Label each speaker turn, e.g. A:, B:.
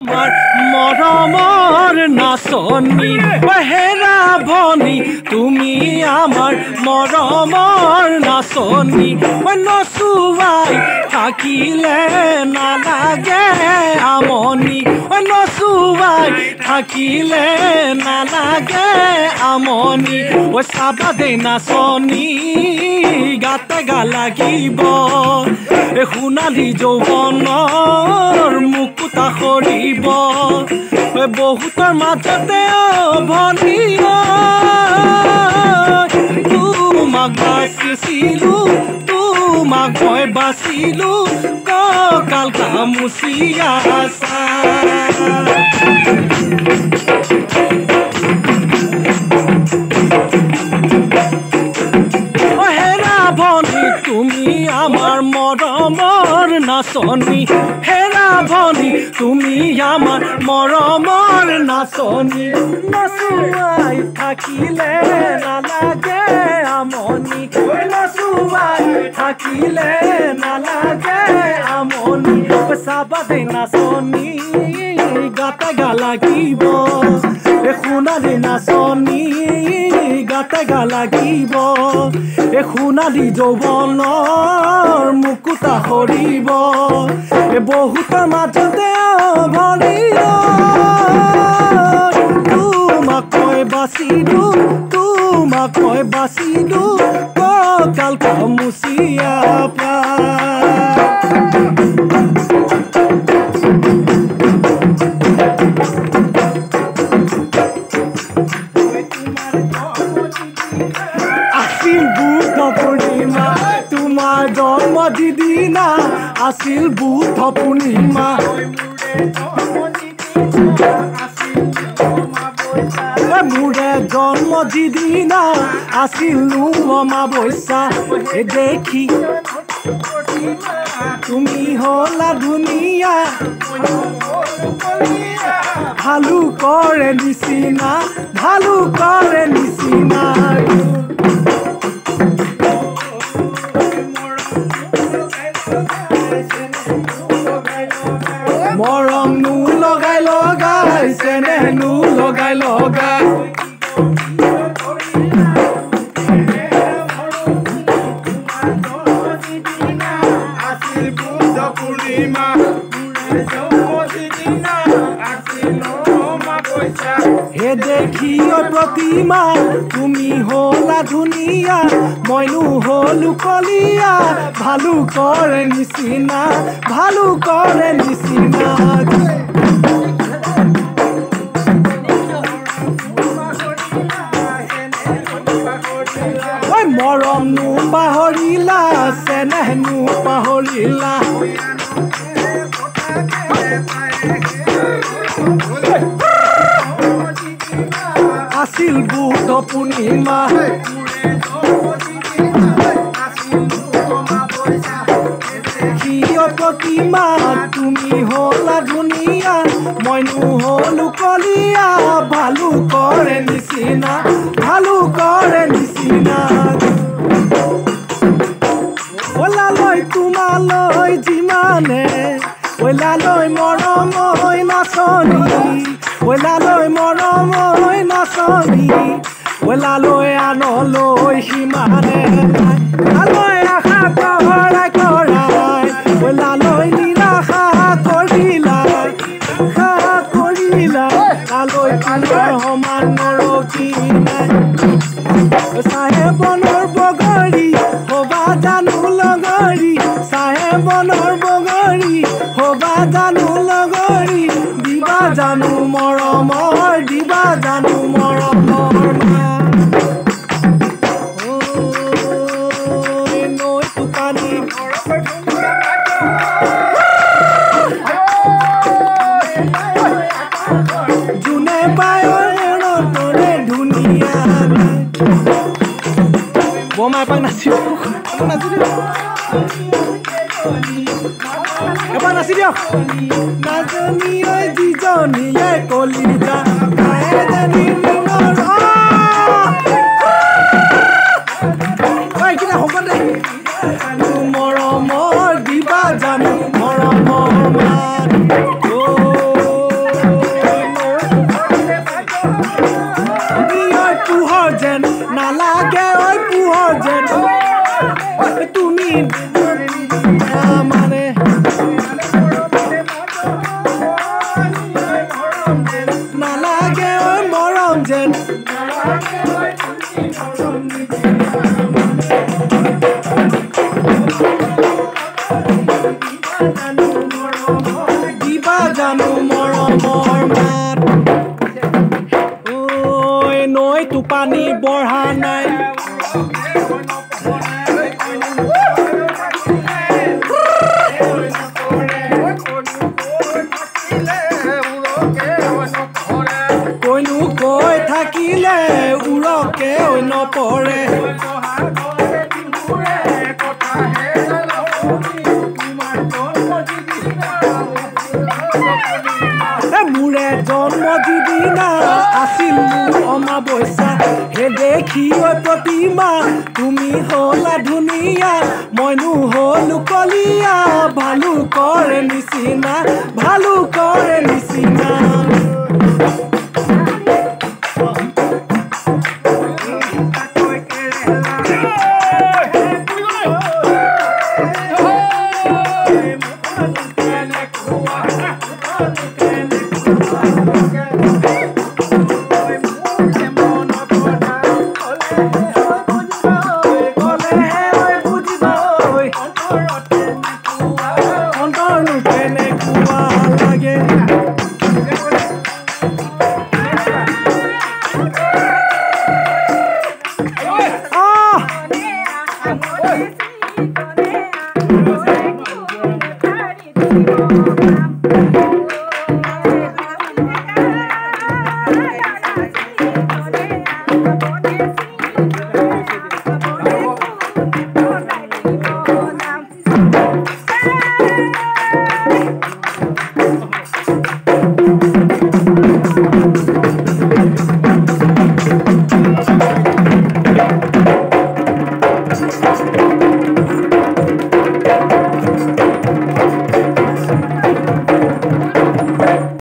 A: মৰমৰ নাচনী হেৰা ভনী তুমি আমাৰ মৰমৰ নাচনী নচুৱাই থাকিলে নালাগে আমনি নচুৱাই থাকিলে নালাগে আমনি চাবা দে নাচনী গাতে গা লাগিব সোণালী যৌৱনৰ মুকুতা সৰিব বহুতৰ মাজতে ভনী তোমাক বাচিছিলো তোমাক মই বাচিলো কঁকাল গামোচিয়া চা তুমি আমাৰ মৰমৰ নাচনী হেৰা ভনী তুমি আমাৰ মৰমৰ নাচনী নচুৱাই থাকিলে নালাগে আমনি নচুৱাই থাকিলে নালাগে আমনি চাবা দে নাচনী গাতে গা লাগিব সোণালী নাচনী গাতে গা লাগিব সোণালী যৌৱনৰ মুকুতা সৰিব বহুতৰ মাজতে ভনী তোমাক মই বাচিলো তোমাক মই বাচিলো কঁকাল গামোচিয়া জন্ম যিদিনা আছিল বুদ্ধ পূৰ্ণিমা মোৰে জন্ম যিদিনা আছিল অমাৱস্যা দেখি তুমি হলা ধুনীয়া ভালু কৰে নিচিনা ভালু কৰে নিচিনা মৰম নো লগাই লগাই চেনেহ নো লগাই লগাই হে দেখি প্ৰতিমা তুমি হলা ধুনীয়া মইনো হলো কলিয়া ভালু কৰে নিচিনা ভালু কৰে নিচিনা মৰম নো পাহৰিলা চেনেহ নো পাহৰিলা আছিল বুদ্ধ পূৰ্ণিমা প্ৰতিমা তুমি হলা ধুনীয়া মইনো হলো কলিয়া ভালু কৰে নিচিনা ভালু কৰে নিচিনা ওলালৈ তোমালৈ যিমানে ওলালৈ মৰম হৈ নাচনী ওলালৈ মৰম হৈ নাচনী ওলালৈ আনলৈ সিমানে ওলালৈ আশা কৰাই কৰাই ওলালৈ নিৰাশা কৰিলা তালৈ তোমাৰ সমান নৰকি নাই চাহেবনৰ বগৰী হবা জানো লগৰী চাহেবনৰ বগৰী হবা জানো লগৰী দিবা জানো মৰমৰ দিবা জানো মৰমৰ নৈ টোকানি যোনে পায় তৰে ধুনীয়া বমা এপাক নাচিব এবাৰ নাচি দিয়ক নাজনীয়ে যিজনীয়ে কলিজা মৰমৰ দিবা জানো মৰমৰ মান নালাগে ঐ মৰম যেন দিবা জানো মৰমৰ মাত ঐ নৈতো পানী বঢ়া নাই কৈনো কৈ থাকিলে উৰকে নপৰে মোৰে জন্ম যিদিনা আছিল মোৰ অমাৱস্যা হে দেখি ঐ প্ৰতিমা তুমি হলা ধুনীয়া মইনো হলো কলীয়া ভালুকৰে নিচিনা